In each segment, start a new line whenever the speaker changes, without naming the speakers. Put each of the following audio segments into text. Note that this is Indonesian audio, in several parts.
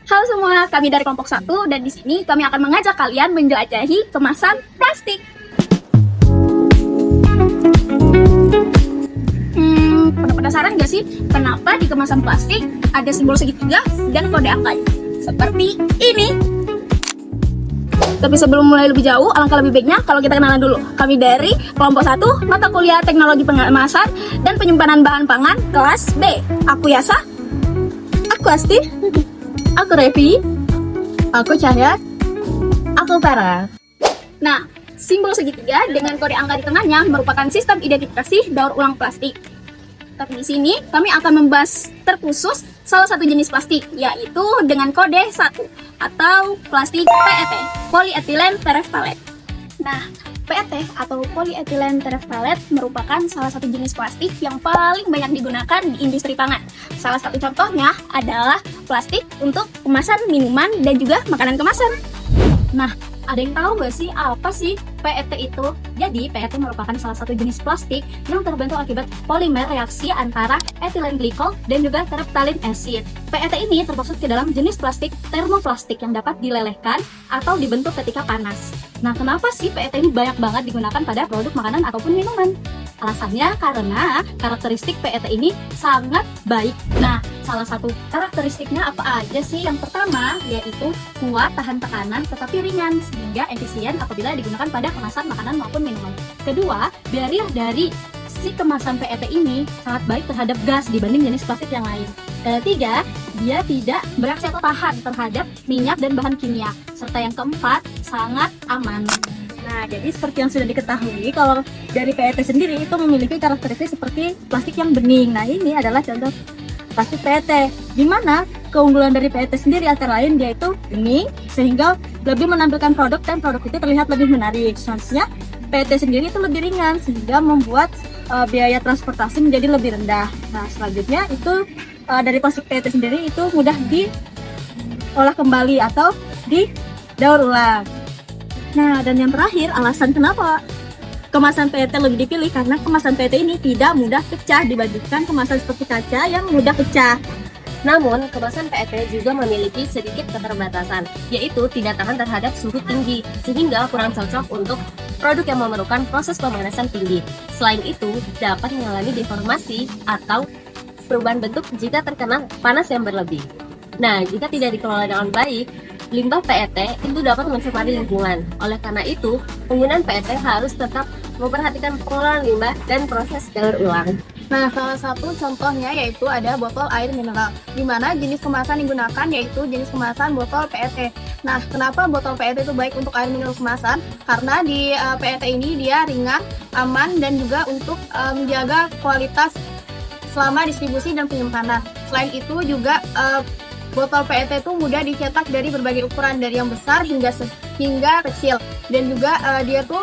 Halo semua, kami dari kelompok 1 dan di sini kami akan mengajak kalian menjelajahi kemasan plastik. Pada penasaran nggak sih kenapa di kemasan plastik ada simbol segitiga dan kode angka seperti ini? Tapi sebelum mulai lebih jauh, alangkah lebih baiknya kalau kita kenalan dulu. Kami dari kelompok 1, mata kuliah Teknologi Pengemasan dan Penyimpanan Bahan Pangan, kelas B. Aku Yasa. Aku Asti. Aku Revi. Aku Cahya. Aku Farah. Nah, simbol segitiga dengan kode angka di tengahnya merupakan sistem identifikasi daur ulang plastik. Tapi di sini kami akan membahas terkhusus salah satu jenis plastik, yaitu dengan kode 1 atau plastik PET, polyethylene terephthalate. Nah, PET atau polyethylene terephthalate merupakan salah satu jenis plastik yang paling banyak digunakan di industri pangan. Salah satu contohnya adalah plastik untuk kemasan minuman dan juga makanan kemasan. Nah, ada yang tahu nggak sih apa sih PET itu? Jadi, PET merupakan salah satu jenis plastik yang terbentuk akibat polimer reaksi antara ethylene glycol dan juga terephthalate acid. PET ini termasuk ke dalam jenis plastik termoplastik yang dapat dilelehkan atau dibentuk ketika panas. Nah, kenapa sih PET ini banyak banget digunakan pada produk makanan ataupun minuman? Alasannya karena karakteristik PET ini sangat baik. Nah, salah satu karakteristiknya apa aja sih? Yang pertama yaitu kuat tahan tekanan tetapi ringan sehingga efisien apabila digunakan pada kemasan makanan maupun minuman. Kedua, barrier dari si kemasan PET ini sangat baik terhadap gas dibanding jenis plastik yang lain. Ketiga, dia tidak bereaksi atau tahan terhadap minyak dan bahan kimia. Serta yang keempat, sangat aman. Nah, jadi seperti yang sudah diketahui, kalau dari PET sendiri itu memiliki karakteristik seperti plastik yang bening. Nah, ini adalah contoh plastik PET. Di mana keunggulan dari PET sendiri antara lain yaitu bening, sehingga lebih menampilkan produk dan produk itu terlihat lebih menarik. Selanjutnya, PET sendiri itu lebih ringan sehingga membuat biaya transportasi menjadi lebih rendah. Nah, selanjutnya itu dari plastik PET sendiri itu mudah diolah kembali atau didaur ulang. Nah, dan yang terakhir, alasan kenapa kemasan PET lebih dipilih karena kemasan PET ini tidak mudah pecah dibandingkan kemasan seperti kaca yang mudah pecah.
Namun, kemasan PET juga memiliki sedikit keterbatasan, yaitu tidak tahan terhadap suhu tinggi, sehingga kurang cocok untuk produk yang memerlukan proses pemanasan tinggi. Selain itu, dapat mengalami deformasi atau perubahan bentuk jika terkena panas yang berlebih. Nah, jika tidak dikelola dengan baik, limbah PET itu dapat mencemari lingkungan. Oleh karena itu, penggunaan PET harus tetap memperhatikan pengelolaan limbah dan proses daur ulang.
Nah, salah satu contohnya yaitu ada botol air mineral, di mana jenis kemasan yang digunakan yaitu jenis kemasan botol PET. Nah, kenapa botol PET itu baik untuk air mineral kemasan? Karena di PET ini dia ringan, aman, dan juga untuk menjaga kualitas selama distribusi dan penyimpanan. Selain itu juga botol PET itu mudah dicetak dari berbagai ukuran, dari yang besar hingga kecil, dan juga dia tuh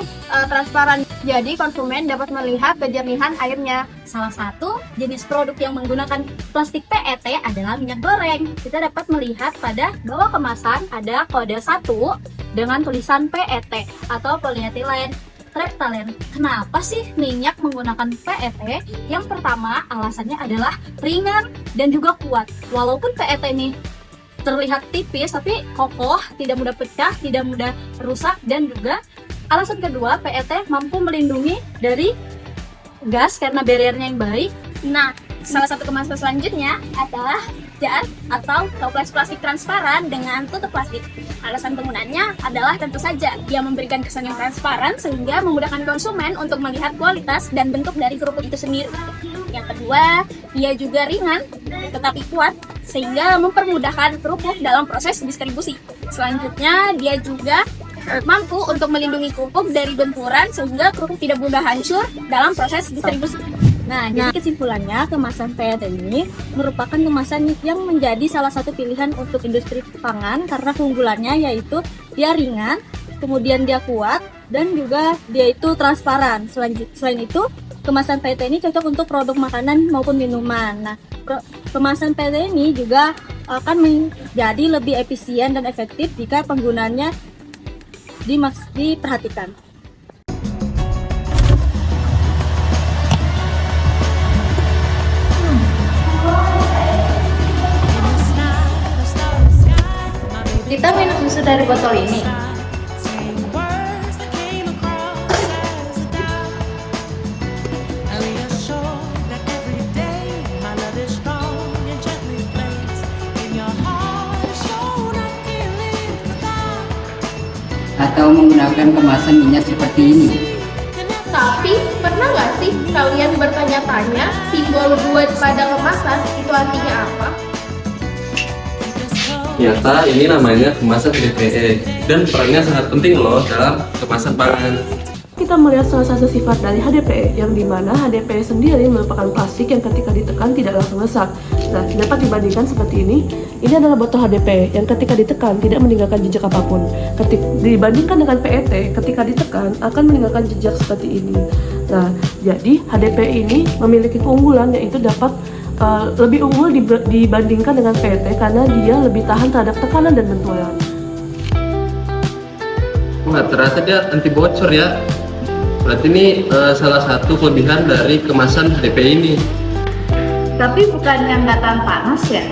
transparan, jadi konsumen dapat melihat kejernihan airnya.
Salah satu jenis produk yang menggunakan plastik PET adalah minyak goreng.
Kita dapat melihat pada bawah kemasan ada kode 1 dengan tulisan PET atau polyethylene terephthalate. Kenapa sih minyak menggunakan PET? Yang pertama, alasannya adalah ringan dan juga kuat. Walaupun PET ini terlihat tipis tapi kokoh, tidak mudah pecah, tidak mudah rusak, dan juga alasan kedua, PET mampu melindungi dari gas karena barriernya yang baik. Nah, salah satu kemasan selanjutnya adalah jar atau toples plastik transparan dengan tutup plastik. Alasan penggunaannya adalah tentu saja dia memberikan kesan yang transparan sehingga memudahkan konsumen untuk melihat kualitas dan bentuk dari kerupuk itu sendiri. Yang kedua, dia juga ringan tetapi kuat sehingga mempermudahkan kerupuk dalam proses distribusi. Selanjutnya, dia juga mampu untuk melindungi kerupuk dari benturan sehingga kerupuk tidak mudah hancur dalam proses distribusi. Nah, jadi kesimpulannya kemasan PET ini merupakan kemasan yang menjadi salah satu pilihan untuk industri pangan karena keunggulannya yaitu dia ringan, kemudian dia kuat, dan juga dia itu transparan. Selain itu, kemasan PET ini cocok untuk produk makanan maupun minuman. Nah, kemasan PET ini juga akan menjadi lebih efisien dan efektif jika penggunaannya diperhatikan. Kita minum susu dari botol ini.
Atau menggunakan kemasan minyak seperti ini.
Tapi pernah nggak sih kalian bertanya-tanya simbol buat pada kemasan itu artinya apa?
Ternyata ini namanya kemasan HDPE dan perannya sangat penting loh dalam kemasan pangan.
Kita melihat salah satu sifat dari HDPE, yang dimana HDPE sendiri merupakan plastik yang ketika ditekan tidak langsung resak. Nah, dapat dibandingkan seperti ini adalah botol HDPE yang ketika ditekan tidak meninggalkan jejak apapun. Dibandingkan dengan PET, ketika ditekan akan meninggalkan jejak seperti ini. Nah, jadi HDPE ini memiliki keunggulan, yaitu dapat lebih unggul dibandingkan dengan PET karena dia lebih tahan terhadap tekanan dan benturan.
Wah, ternyata dia anti bocor ya. Berarti ini salah satu kelebihan dari kemasan HDPE ini.
Tapi bukan yang nggak tahan panas ya?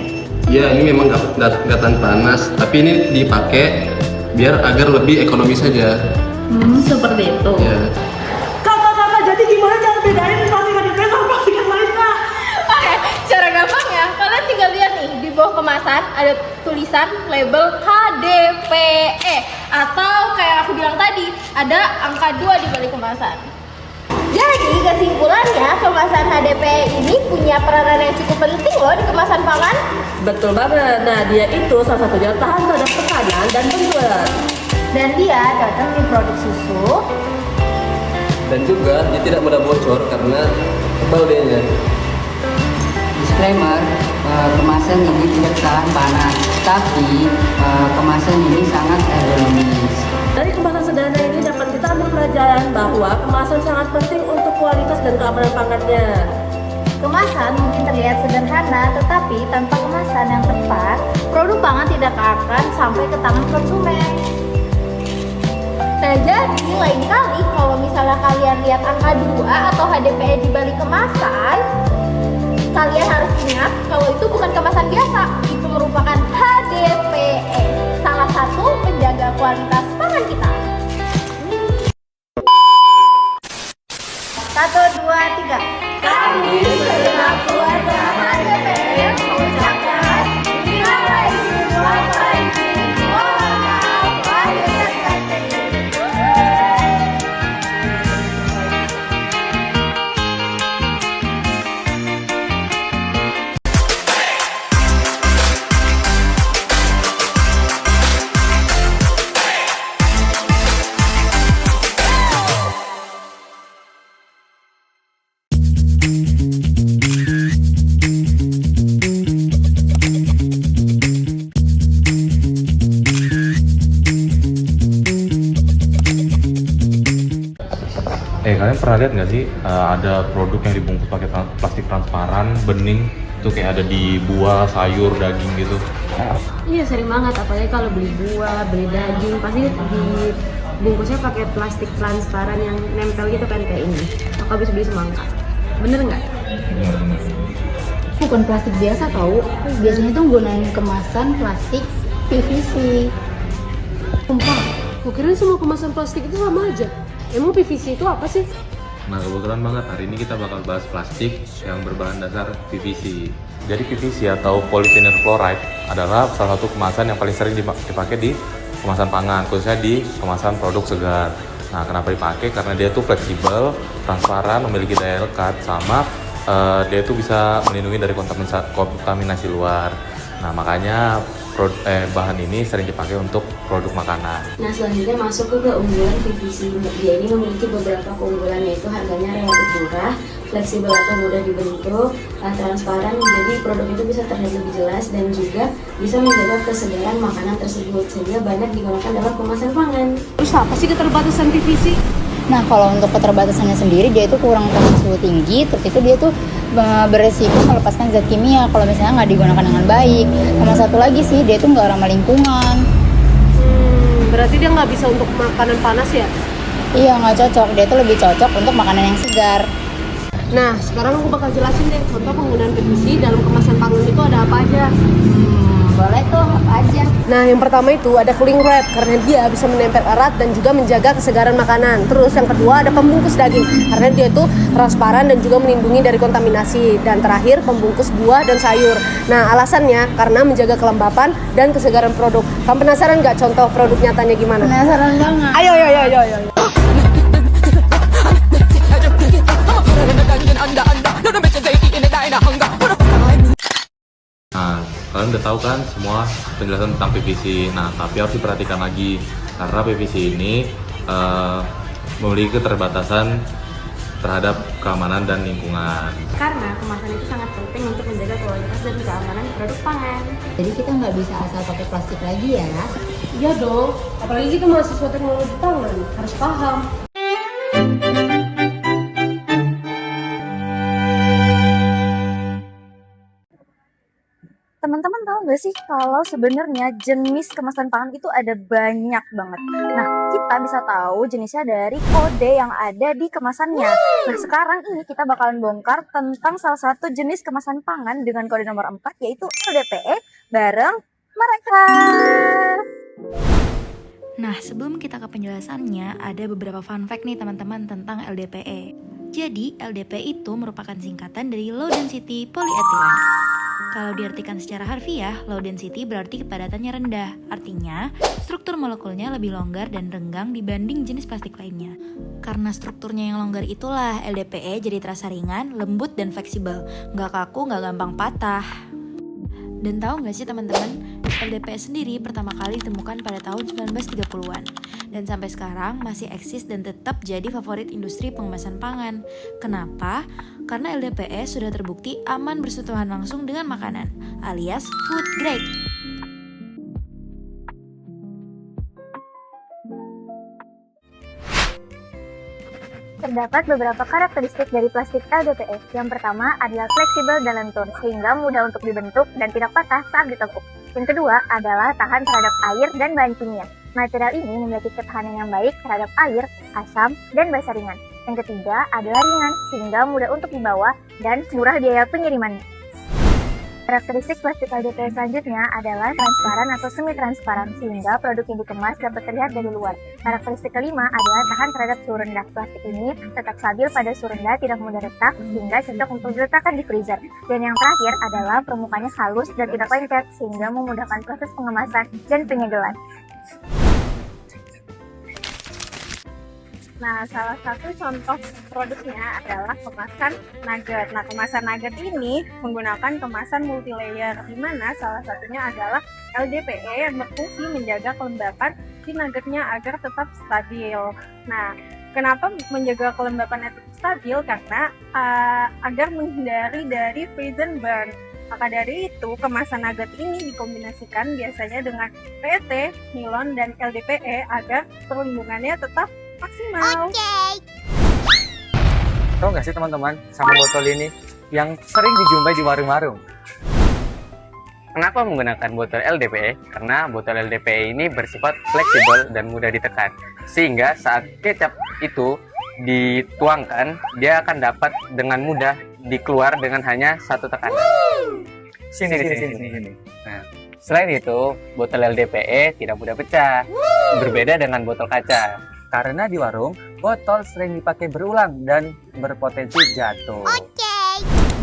Ya, ini memang nggak tahan panas, tapi ini dipakai biar agar lebih ekonomis saja.
Seperti itu.
Ya.
Kakak, jadi gimana cara bedain plastik HDPE sama plastik yang lainnya?
Oke, cara gampangnya kalian tinggal lihat nih di bawah kemasan ada tulisan label HDPE atau kayak aku bilang tadi ada angka 2 di balik kemasan. Jadi kesimpulannya kemasan HDPE ini punya peranan yang cukup penting loh di kemasan pangan.
Betul banget. Nah, dia itu salah satunya tahan terhadap tekanan dan benturan.
Dan dia cocok di produk susu.
Dan juga dia tidak mudah bocor karena tebal dianya.
Disclaimer, kemasan ini tidak tahan panas, tapi kemasan ini sangat ergonomis.
Dari kemasan sederhana ini dapat kita ambil pelajaran bahwa kemasan sangat penting untuk kualitas dan keamanan pangannya.
Kemasan mungkin terlihat sederhana, tetapi tanpa kemasan yang tepat, produk pangan tidak akan sampai ke tangan konsumen. Nah, jadi lain kali kalau misalnya kalian lihat angka 2 atau HDPE di balik kemasan, kalian harus ingat kalau itu bukan kemasan biasa, itu merupakan HDPE, salah satu penjaga kualitas pangan kita. 1, 2, 3. Kami segenap keluarga HDPE mengucapkan minal aidin wal faizin, mohon maaf lahir dan batin.
Kalian pernah lihat nggak sih ada produk yang dibungkus pakai plastik transparan, bening, itu kayak ada di buah, sayur, daging gitu?
Iya, sering banget, apalagi kalau beli buah, beli daging, pasti dibungkusnya pakai plastik transparan yang nempel gitu kan kayak ini. Aku habis beli semangka. Bener nggak?
Benar-benar.
Bukan plastik biasa tau, biasanya tuh gunain kemasan plastik PVC.
Sumpah, kukira semua kemasan plastik itu sama aja. Emang PVC itu apa sih?
Nah, kebetulan banget hari ini kita bakal bahas plastik yang berbahan dasar PVC. Jadi PVC atau polyvinyl chloride adalah salah satu kemasan yang paling sering dipakai di kemasan pangan, khususnya di kemasan produk segar. Nah, kenapa dipakai? Karena dia tuh fleksibel, transparan, memiliki daya lekat, sama dia tuh bisa melindungi dari kontaminasi luar. Nah, makanya bahan ini sering dipakai untuk produk makanan.
Nah, selanjutnya masuk ke keunggulan PVC. Dia ini memiliki beberapa keunggulan, yaitu harganya relatif murah, fleksibel atau mudah dibentuk, transparan, jadi produk itu bisa terlihat lebih jelas dan juga bisa menjaga kesegaran makanan tersebut sehingga banyak digunakan dalam kemasan pangan.
Terus apa sih keterbatasan PVC?
Nah, kalau untuk keterbatasannya sendiri, dia itu kurang tahan suhu tinggi, terus itu dia tuh beresiko melepaskan zat kimia kalau misalnya nggak digunakan dengan baik. Sama satu lagi sih, dia tuh nggak ramah lingkungan.
Berarti dia nggak bisa untuk makanan panas ya?
Iya, nggak cocok. Dia tuh lebih cocok untuk makanan yang segar.
Nah, sekarang aku bakal jelasin deh contoh penggunaan PVC dalam kemasan pangan itu ada apa aja.
Boleh tuh, apa aja?
Nah, yang pertama itu ada cooling wrap karena dia bisa menempel erat dan juga menjaga kesegaran makanan. Terus yang kedua ada pembungkus daging karena dia itu transparan dan juga melindungi dari kontaminasi. Dan terakhir pembungkus buah dan sayur. Nah, alasannya karena menjaga kelembapan dan kesegaran produk. Kamu penasaran nggak contoh produk nyatanya gimana?
Penasaran banget.
Ayo.
Nah, kalian udah tahu kan semua penjelasan tentang PVC. Nah, tapi harus diperhatikan lagi karena PVC ini memiliki keterbatasan terhadap keamanan dan lingkungan.
Karena kemasan itu sangat penting untuk menjaga kualitas dan keamanan produk pangan.
Jadi kita nggak bisa asal pakai plastik lagi ya.
Iya dong, apalagi kita mahasiswa teknologi pangan, harus paham.
Teman-teman tahu nggak sih kalau sebenarnya jenis kemasan pangan itu ada banyak banget. Nah, kita bisa tahu jenisnya dari kode yang ada di kemasannya. Nah, sekarang ini kita bakalan bongkar tentang salah satu jenis kemasan pangan dengan kode nomor 4 yaitu LDPE bareng mereka.
Nah, sebelum kita ke penjelasannya, ada beberapa fun fact nih teman-teman tentang LDPE. Jadi, LDPE itu merupakan singkatan dari Low Density Polyethylene. Kalau diartikan secara harfiah, low density berarti kepadatannya rendah. Artinya, struktur molekulnya lebih longgar dan renggang dibanding jenis plastik lainnya. Karena strukturnya yang longgar itulah LDPE jadi terasa ringan, lembut, dan fleksibel. Nggak kaku, nggak gampang patah. Dan tahu nggak sih teman-teman, LDPE sendiri pertama kali ditemukan pada tahun 1930-an. Dan sampai sekarang masih eksis dan tetap jadi favorit industri pengemasan pangan. Kenapa? Karena LDPE sudah terbukti aman bersentuhan langsung dengan makanan, alias food grade.
Terdapat beberapa karakteristik dari plastik LDPE. Yang pertama adalah fleksibel dan lentur, sehingga mudah untuk dibentuk dan tidak patah saat ditekuk. Yang kedua adalah tahan terhadap air dan bahan kimia. Material ini memiliki ketahanan yang baik terhadap air, asam, dan basa ringan. Yang ketiga adalah ringan, sehingga mudah untuk dibawa dan murah biaya pengirimannya. Karakteristik plastik LDPE selanjutnya adalah transparan atau semi-transparan, sehingga produk yang dikemas dapat terlihat dari luar. Karakteristik kelima adalah tahan terhadap suhu rendah. Plastik ini tetap stabil pada suhu rendah, tidak mudah retak, sehingga cocok untuk diletakkan di freezer. Dan yang terakhir adalah permukaannya halus dan tidak lengket, sehingga memudahkan proses pengemasan dan penyegelan. Nah, salah satu contoh produknya adalah kemasan nugget. Nah, kemasan nugget ini menggunakan kemasan multilayer, di mana salah satunya adalah LDPE yang berfungsi menjaga kelembapan si nuggetnya agar tetap stabil. Nah, kenapa menjaga kelembapan itu stabil? Karena agar menghindari dari freeze and burn. Maka dari itu, kemasan nugget ini dikombinasikan biasanya dengan PET, nilon, dan LDPE agar perlindungannya tetap maksimal.
Tahu nggak sih teman-teman sama botol ini yang sering dijumpai di warung-warung? Kenapa menggunakan botol LDPE? Karena botol LDPE ini bersifat fleksibel dan mudah ditekan, sehingga saat kecap itu dituangkan, dia akan dapat dengan mudah dikeluar dengan hanya satu tekanan. Sini. Nah, selain itu, botol LDPE tidak mudah pecah, berbeda dengan botol kaca. Karena di warung, botol sering dipakai berulang dan berpotensi jatuh.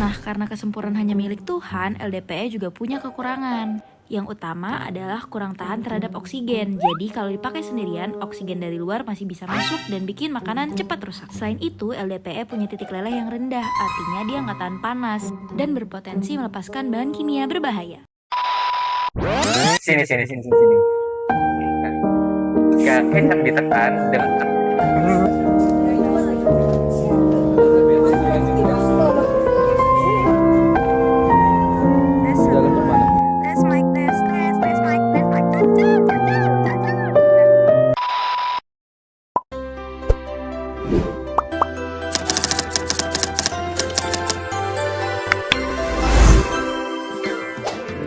Nah, karena kesempurnaan hanya milik Tuhan, LDPE juga punya kekurangan. Yang utama adalah kurang tahan terhadap oksigen. Jadi kalau dipakai sendirian, oksigen dari luar masih bisa masuk dan bikin makanan cepat rusak. Selain itu, LDPE punya titik leleh yang rendah, artinya dia nggak tahan panas dan berpotensi melepaskan bahan kimia berbahaya.
Sini. Jika kecap ditekan dengan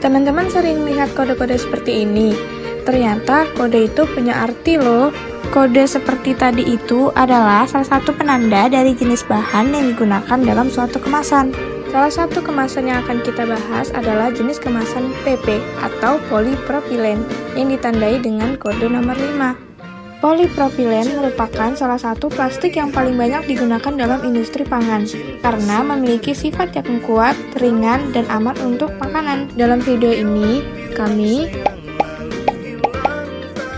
Teman-teman sering lihat kode-kode seperti ini. Ternyata kode itu punya arti loh. Kode seperti tadi itu adalah salah satu penanda dari jenis bahan yang digunakan dalam suatu kemasan. Salah satu kemasan yang akan kita bahas adalah jenis kemasan PP atau polipropilen yang ditandai dengan kode nomor 5. Polipropilen merupakan salah satu plastik yang paling banyak digunakan dalam industri pangan karena memiliki sifat yang kuat, ringan, dan aman untuk makanan. Dalam video ini, kami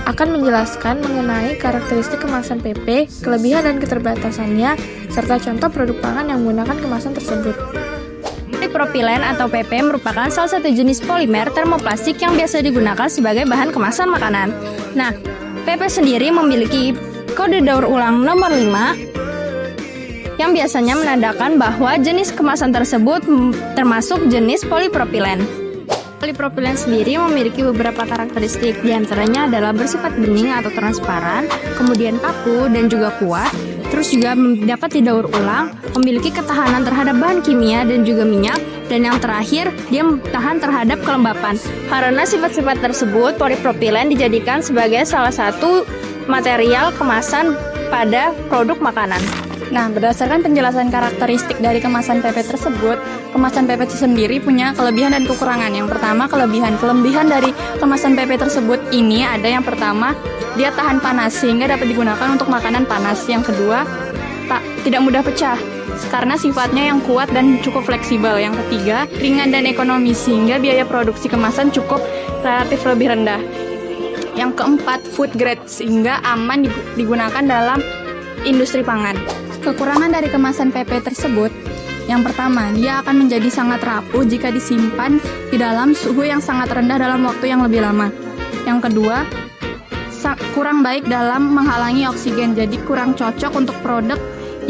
akan menjelaskan mengenai karakteristik kemasan PP, kelebihan dan keterbatasannya, serta contoh produk pangan yang menggunakan kemasan tersebut.
Polipropilen atau PP merupakan salah satu jenis polimer termoplastik yang biasa digunakan sebagai bahan kemasan makanan. Nah, PP sendiri memiliki kode daur ulang nomor 5 yang biasanya menandakan bahwa jenis kemasan tersebut termasuk jenis polipropilen. Polipropilen sendiri memiliki beberapa karakteristik, diantaranya adalah bersifat bening atau transparan, kemudian kaku dan juga kuat, terus juga dapat didaur ulang, memiliki ketahanan terhadap bahan kimia dan juga minyak, dan yang terakhir, dia tahan terhadap kelembapan. Karena sifat-sifat tersebut, polipropilen dijadikan sebagai salah satu material kemasan pada produk makanan.
Nah, berdasarkan penjelasan karakteristik dari kemasan PP tersebut, kemasan PP sendiri punya kelebihan dan kekurangan. Yang pertama, kelebihan dari kemasan PP tersebut ini ada yang pertama, dia tahan panas sehingga dapat digunakan untuk makanan panas. Yang kedua, tidak mudah pecah karena sifatnya yang kuat dan cukup fleksibel. Yang ketiga, ringan dan ekonomis sehingga biaya produksi kemasan cukup relatif lebih rendah. Yang keempat, food grade sehingga aman digunakan dalam industri pangan. Kekurangan dari kemasan PP tersebut, yang pertama, dia akan menjadi sangat rapuh jika disimpan di dalam suhu yang sangat rendah dalam waktu yang lebih lama. Yang kedua, kurang baik dalam menghalangi oksigen, jadi kurang cocok untuk produk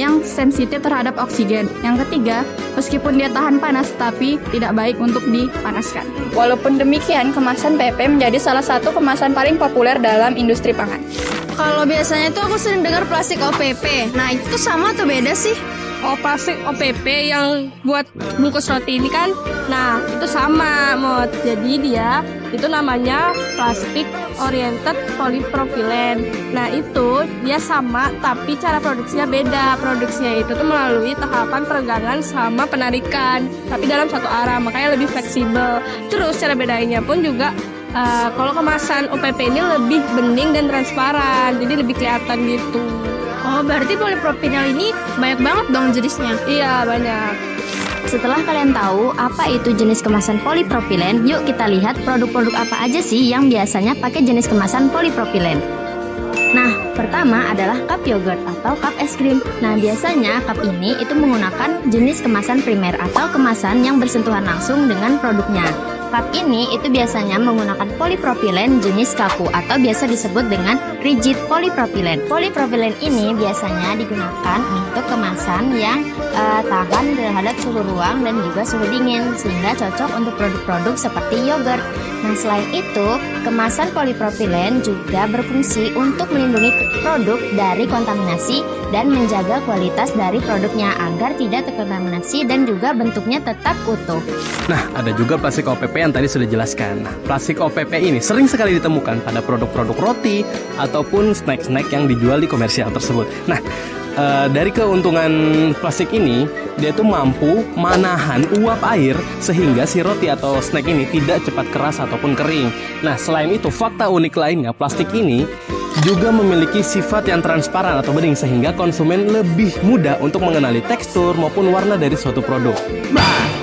yang sensitif terhadap oksigen. Yang ketiga, meskipun dia tahan panas, tapi tidak baik untuk dipanaskan. Walaupun demikian, kemasan PP menjadi salah satu kemasan paling populer dalam industri pangan.
Kalau biasanya itu aku sering dengar plastik OPP. Nah, itu sama atau beda sih?
Oh, plastik OPP yang buat bungkus roti ini kan, nah itu sama Mod. Jadi dia itu namanya plastik oriented polypropylene. Nah itu dia sama tapi cara produksinya beda. Produksinya itu tuh melalui tahapan peregangan sama penarikan, tapi dalam satu arah, makanya lebih fleksibel. Terus cara bedanya pun juga kalau kemasan OPP ini lebih bening dan transparan, jadi lebih kelihatan gitu.
Oh, berarti polipropilen ini banyak banget dong jenisnya?
Iya, banyak.
Setelah kalian tahu apa itu jenis kemasan polipropilen, yuk kita lihat produk-produk apa aja sih yang biasanya pakai jenis kemasan polipropilen. Nah, pertama adalah cup yogurt atau cup es krim. Nah, biasanya cup ini itu menggunakan jenis kemasan primer atau kemasan yang bersentuhan langsung dengan produknya. Cup ini itu biasanya menggunakan polipropilen jenis kaku atau biasa disebut dengan rigid polipropilen. Polipropilen ini biasanya digunakan untuk kemasan yang tahan terhadap suhu ruang dan juga suhu dingin sehingga cocok untuk produk-produk seperti yogurt. Nah, selain itu, kemasan polipropilen juga berfungsi untuk melindungi produk dari kontaminasi dan menjaga kualitas dari produknya agar tidak terkontaminasi dan juga bentuknya tetap utuh.
Nah, ada juga plastik OPP yang tadi sudah jelaskan. Nah, plastik OPP ini sering sekali ditemukan pada produk-produk roti ataupun snack-snack yang dijual di komersial tersebut. Nah, dari keuntungan plastik ini, dia tuh mampu menahan uap air sehingga si roti atau snack ini tidak cepat keras ataupun kering. Nah, selain itu, fakta unik lainnya, plastik ini juga memiliki sifat yang transparan atau bening sehingga konsumen lebih mudah untuk mengenali tekstur maupun warna dari suatu produk.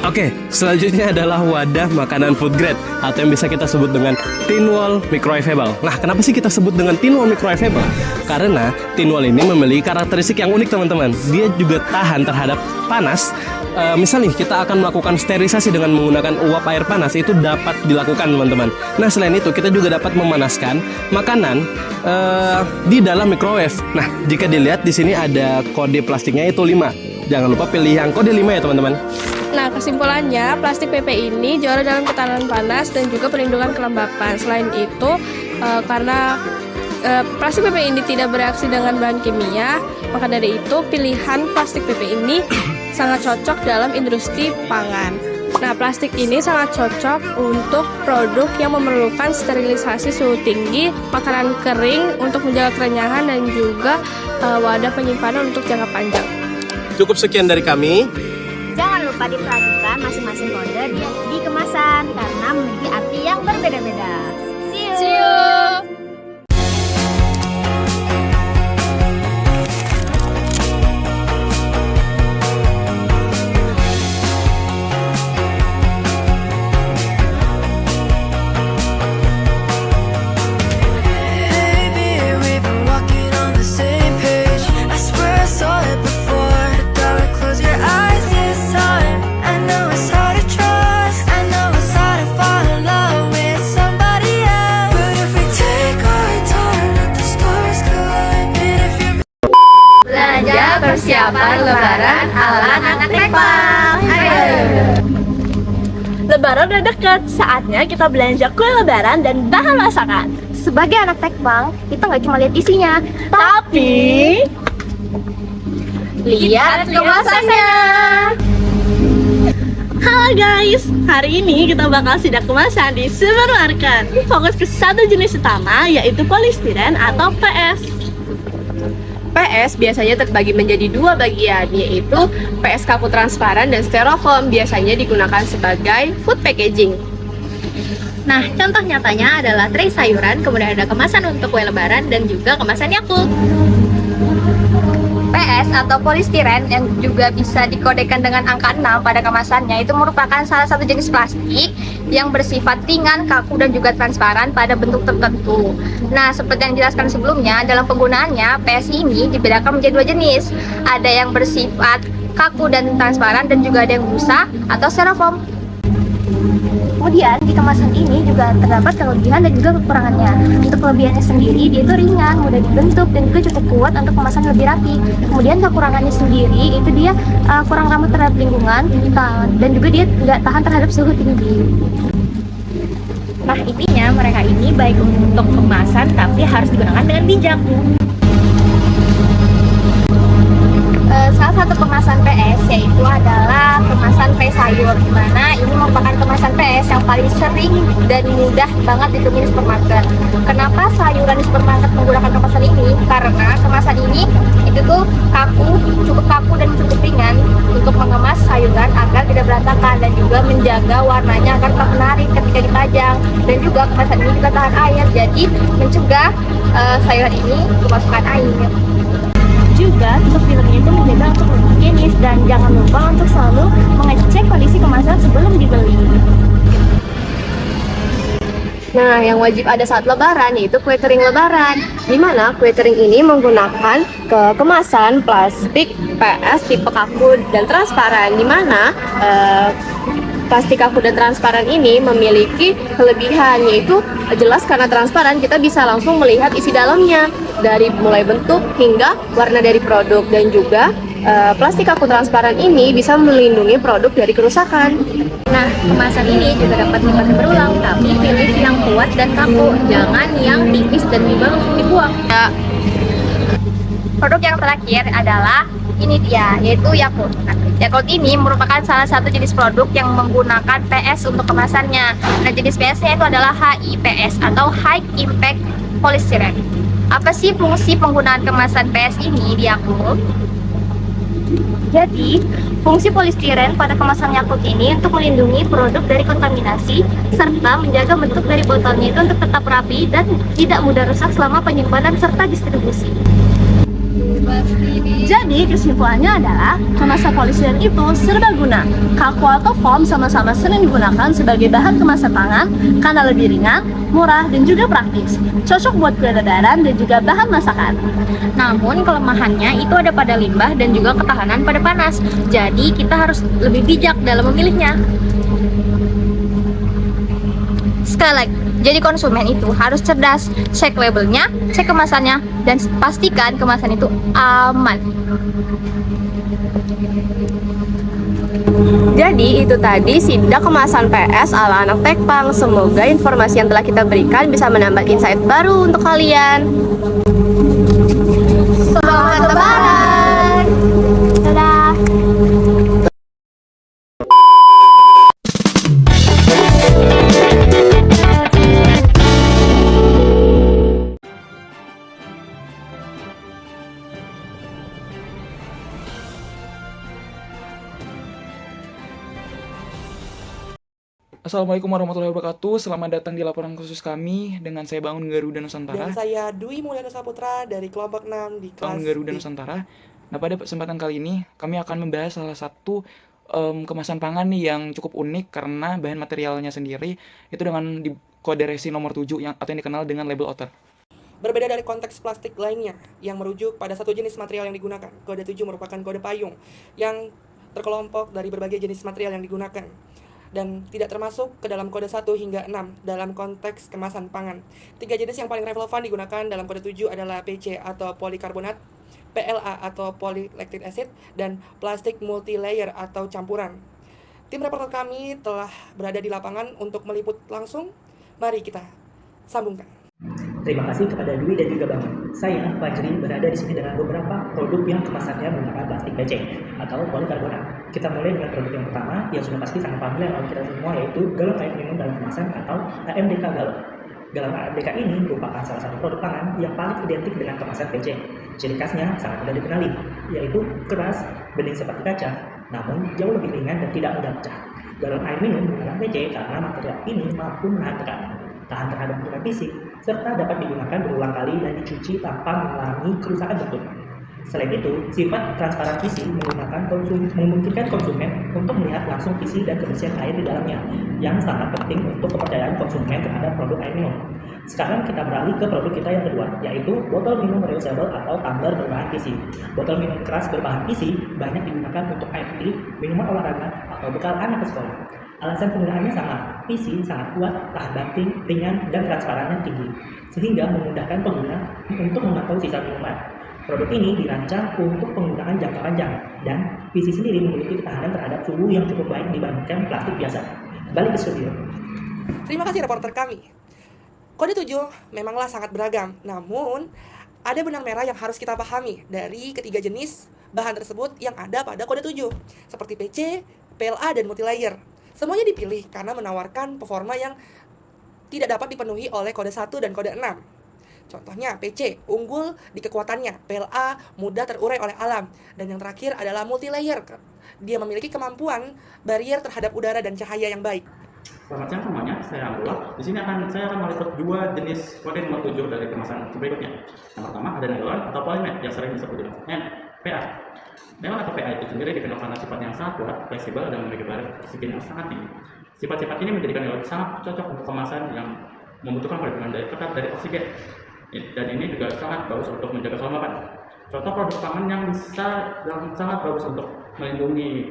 Oke, selanjutnya adalah wadah makanan food grade atau yang bisa kita sebut dengan tin wall microwavable. Nah, kenapa sih kita sebut dengan tin wall microwavable? Karena tin wall ini memiliki karakteristik yang unik, teman-teman. Dia juga tahan terhadap panas. Misalnya kita akan melakukan sterilisasi dengan menggunakan uap air panas, itu dapat dilakukan, teman-teman. Nah, selain itu kita juga dapat memanaskan makanan di dalam microwave. Nah, jika dilihat di sini ada kode plastiknya itu 5. Jangan lupa pilih yang kode 5 ya, teman-teman.
Nah, kesimpulannya, plastik PP ini juara dalam ketahanan panas dan juga perlindungan kelembapan. Selain itu, karena plastik PP ini tidak bereaksi dengan bahan kimia, maka dari itu pilihan plastik PP ini sangat cocok dalam industri pangan. Nah, plastik ini sangat cocok untuk produk yang memerlukan sterilisasi suhu tinggi, makanan kering untuk menjaga kerenyahan, dan juga wadah penyimpanan untuk jangka panjang.
Cukup sekian dari kami.
Jangan lupa diperhatikan menambahkan masing-masing kode di kemasan karena memiliki arti yang berbeda-beda. See you!
Belanja persiapan lebaran ala anak Tekpang. Ayo.
Lebaran udah deket, saatnya kita belanja kue lebaran dan bahan masakan. Sebagai anak Tekpang, kita nggak cuma lihat isinya, tapi lihat kemasannya. Halo guys, hari ini kita bakal sidak kemasan di supermarket. Fokus ke satu jenis utama, yaitu polistiren atau PS. PS biasanya terbagi menjadi dua bagian, yaitu PS kaku transparan dan styrofoam, biasanya digunakan sebagai food packaging. Nah, contoh nyatanya adalah tray sayuran, kemudian ada kemasan untuk kue lebaran dan juga kemasan Yakult. PS atau polistiren yang juga bisa dikodekan dengan angka 6 pada kemasannya itu merupakan salah satu jenis plastik yang bersifat ringan, kaku, dan juga transparan pada bentuk tertentu. Nah, seperti yang dijelaskan sebelumnya, dalam penggunaannya PS ini dibedakan menjadi dua jenis. Ada yang bersifat kaku dan transparan dan juga ada yang busa atau styrofoam. Kemudian di kemasan ini juga terdapat kelebihan dan juga kekurangannya. Untuk kelebihannya sendiri, dia itu ringan, mudah dibentuk, dan juga cukup kuat untuk kemasan lebih rapi. Kemudian kekurangannya sendiri itu dia kurang ramah terhadap lingkungan dan juga dia nggak tahan terhadap suhu tinggi. Nah, intinya mereka ini baik untuk kemasan tapi harus digunakan dengan bijak. Salah satu kemasan PS yaitu adalah kemasan PS sayur, di mana ini merupakan kemasan PS yang paling sering dan mudah banget ditemui di supermarket. Kenapa sayuran di supermarket menggunakan kemasan ini? Karena kemasan ini itu tuh cukup kaku dan cukup ringan untuk mengemas sayuran agar tidak berantakan dan juga menjaga warnanya agar tetap menarik ketika dipajang. Dan juga kemasan ini juga tahan air, jadi mencegah sayuran ini kemasukan air. Juga untuk filmnya itu menjaga untuk lebih higienis dan jangan lupa untuk selalu mengecek kondisi kemasan sebelum dibeli. Nah, yang wajib ada saat lebaran yaitu kue kering lebaran, di mana kue kering ini menggunakan kemasan plastik PS tipe kaku dan transparan, di mana plastik kaku dan transparan ini memiliki kelebihan, yaitu jelas karena transparan kita bisa langsung melihat isi dalamnya dari mulai bentuk hingga warna dari produk, dan juga plastik kaku transparan ini bisa melindungi produk dari kerusakan. Nah, kemasan ini juga dapat dipakai berulang, tapi pilih yang kuat dan kaku, jangan yang tipis dan juga langsung dibuang. Produk yang terakhir adalah ini dia, yaitu Yakult. Nah, Yakult ini merupakan salah satu jenis produk yang menggunakan PS untuk kemasannya. Nah, jenis PS-nya itu adalah HIPS atau High Impact Polystyrene. Apa sih fungsi penggunaan kemasan PS ini di Yakult? Jadi, fungsi polistiren pada kemasan Yakult ini untuk melindungi produk dari kontaminasi serta menjaga bentuk dari botolnya itu untuk tetap rapi dan tidak mudah rusak selama penyimpanan serta distribusi. Jadi kesimpulannya adalah kemasan polistiren itu serbaguna. Kaku atau foam sama-sama sering digunakan sebagai bahan kemasan pangan karena lebih ringan, murah, dan juga praktis. Cocok buat kue lebaran dan juga bahan masakan. Namun kelemahannya itu ada pada limbah dan juga ketahanan pada panas. Jadi kita harus lebih bijak dalam memilihnya. Sekali lagi, jadi konsumen itu harus cerdas, cek labelnya, cek kemasannya, dan pastikan kemasan itu aman. Jadi itu tadi sidak kemasan PS ala anak Tekpang. Semoga informasi yang telah kita berikan bisa menambah insight baru untuk kalian. Selamat Lebaran! Dadah!
Assalamualaikum warahmatullahi wabarakatuh. Selamat datang di laporan khusus kami dengan saya Bangun Garuda Nusantara.
Dan saya Dwi Mulyana Saputra dari kelompok 6 di kelas
Bangun Garuda Nusantara. Nah, pada kesempatan kali ini kami akan membahas salah satu kemasan pangan nih yang cukup unik karena bahan materialnya sendiri itu dengan kode resi nomor 7 atau yang dikenal dengan label outer.
Berbeda dari konteks plastik lainnya yang merujuk pada satu jenis material yang digunakan. Kode 7 merupakan kode payung yang terkelompok dari berbagai jenis material yang digunakan dan tidak termasuk ke dalam kode 1 hingga 6 dalam konteks kemasan pangan. 3 jenis yang paling relevan digunakan dalam kode 7 adalah PC atau polikarbonat, PLA atau polylactic acid, dan plastik multilayer atau campuran. Tim reporter kami telah berada di lapangan untuk meliput langsung. Mari kita sambungkan.
Terima kasih kepada Dwi dan juga Bang. Saya, Fajri, berada di sini dengan beberapa produk yang kemasannya menggunakan plastik PC atau polikarbonat. Kita mulai dengan produk yang pertama yang sudah pasti sangat familiar oleh kita semua, yaitu galon air minum dalam kemasan atau AMDK galon. Galon AMDK ini merupakan salah satu produk pangan yang paling identik dengan kemasan PC. Ciri khasnya sangat mudah dikenali, yaitu keras, bening seperti kaca, namun jauh lebih ringan dan tidak mudah pecah. Galon air minum menggunakan PC karena material ini mampu menahan tekanan, tahan terhadap benturan fisik, serta dapat digunakan berulang kali dan dicuci tanpa mengalami kerusakan bentuk. Selain itu, sifat transparan PC memungkinkan konsumen untuk melihat langsung PC dan kebersihan air di dalamnya, yang sangat penting untuk kepercayaan konsumen terhadap produk air minum. Sekarang kita beralih ke produk kita yang kedua, yaitu botol minum reusable atau tumbler berbahan PC. Botol minum keras berbahan PC banyak digunakan untuk air putih, minuman olahraga, atau bekal anak ke sekolah. Alasan penggunaannya sama, PC sangat kuat, tahan banting, ringan, dan transparannya tinggi, sehingga memudahkan pengguna untuk memantau sisa minuman. Produk ini dirancang untuk penggunaan jangka panjang, dan PC sendiri memiliki ketahanan terhadap suhu yang cukup baik dibandingkan plastik biasa. Balik ke studio.
Terima kasih reporter kami. Kode 7 memanglah sangat beragam, namun ada benang merah yang harus kita pahami dari ketiga jenis bahan tersebut yang ada pada kode 7, seperti PC, PLA, dan multilayer. Semuanya dipilih karena menawarkan performa yang tidak dapat dipenuhi oleh kode 1 dan kode 6. Contohnya PC, unggul di kekuatannya, PLA mudah terurai oleh alam, dan yang terakhir adalah multilayer. Dia memiliki kemampuan barrier terhadap udara dan cahaya yang baik.
Selamat siang semuanya, saya Abdullah. Di sini saya akan meliput dua jenis kode nomor 7 dari kemasan berikutnya. Yang pertama ada nylon atau polymer yang sering disebut dengan NPA. Nylon atau PA itu sendiri dikenal karena sifatnya yang sangat kuat, fleksibel, dan memiliki barrier oksigen yang sangat tinggi. Sifat-sifat ini menjadikan nylon sangat cocok untuk kemasan yang membutuhkan perlindungan dari ketat dari oksigen. Dan ini juga sangat bagus untuk menjaga kelembapan. Contoh produk pangan yang sangat bagus untuk melindungi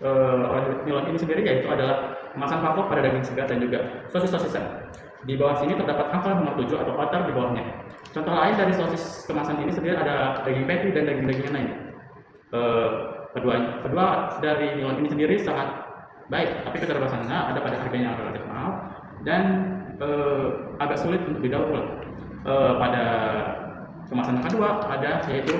oleh nylon ini sendiri yaitu adalah kemasan pangkok pada daging segar dan juga sosis-sosisan. Di bawah sini terdapat angka nomor 7 atau outer di bawahnya. Contoh lain dari sosis kemasan ini sendiri ada daging patty dan daging-daging yang lain. Kedua dari nylon ini sendiri sangat baik, tapi keterbatasannya ada pada harganya yang relatif mahal dan agak sulit untuk didaur ulang. Pada kemasan yang kedua ada yaitu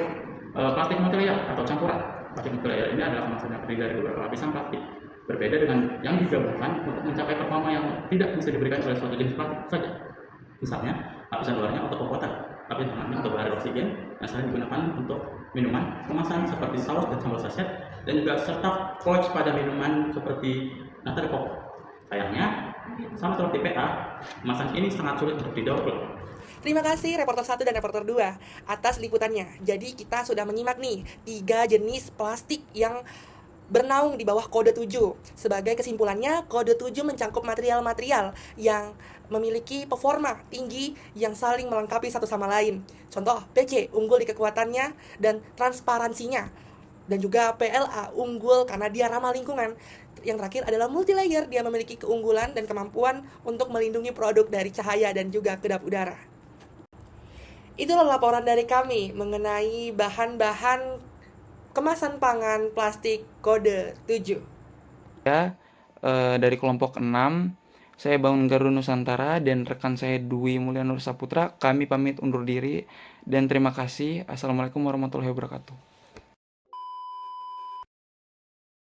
plastik multilayer atau campuran. Plastik multilayer ini adalah kemasan yang terdiri dari beberapa lapisan plastik, berbeda dengan yang digabungkan untuk mencapai performa yang tidak bisa diberikan oleh suatu jenis plastik saja. Misalnya, lapisan luarnya untuk water, lapisan tengahnya untuk barrier oksigen yang sering digunakan untuk minuman kemasan seperti saus dan sambal saset, dan juga serta pouch pada minuman seperti Nutri Pop. Sayangnya, sama seperti PA, kemasan ini sangat sulit untuk didaur ulang.
Terima kasih reporter 1 dan reporter 2 atas liputannya. Jadi kita sudah menyimak nih 3 jenis plastik yang bernaung di bawah kode 7. Sebagai kesimpulannya, kode 7 mencakup material-material yang memiliki performa tinggi yang saling melengkapi satu sama lain. Contoh, PC unggul di kekuatannya dan transparansinya. Dan juga PLA unggul karena dia ramah lingkungan. Yang terakhir adalah multilayer, dia memiliki keunggulan dan kemampuan untuk melindungi produk dari cahaya dan juga kedap udara. Itulah laporan dari kami mengenai bahan-bahan kemasan pangan plastik kode 7.
Ya, dari kelompok 6, saya Bangun Garuda Nusantara dan rekan saya Dwi Mulyana Saputra, kami pamit undur diri dan terima kasih. Assalamualaikum warahmatullahi wabarakatuh.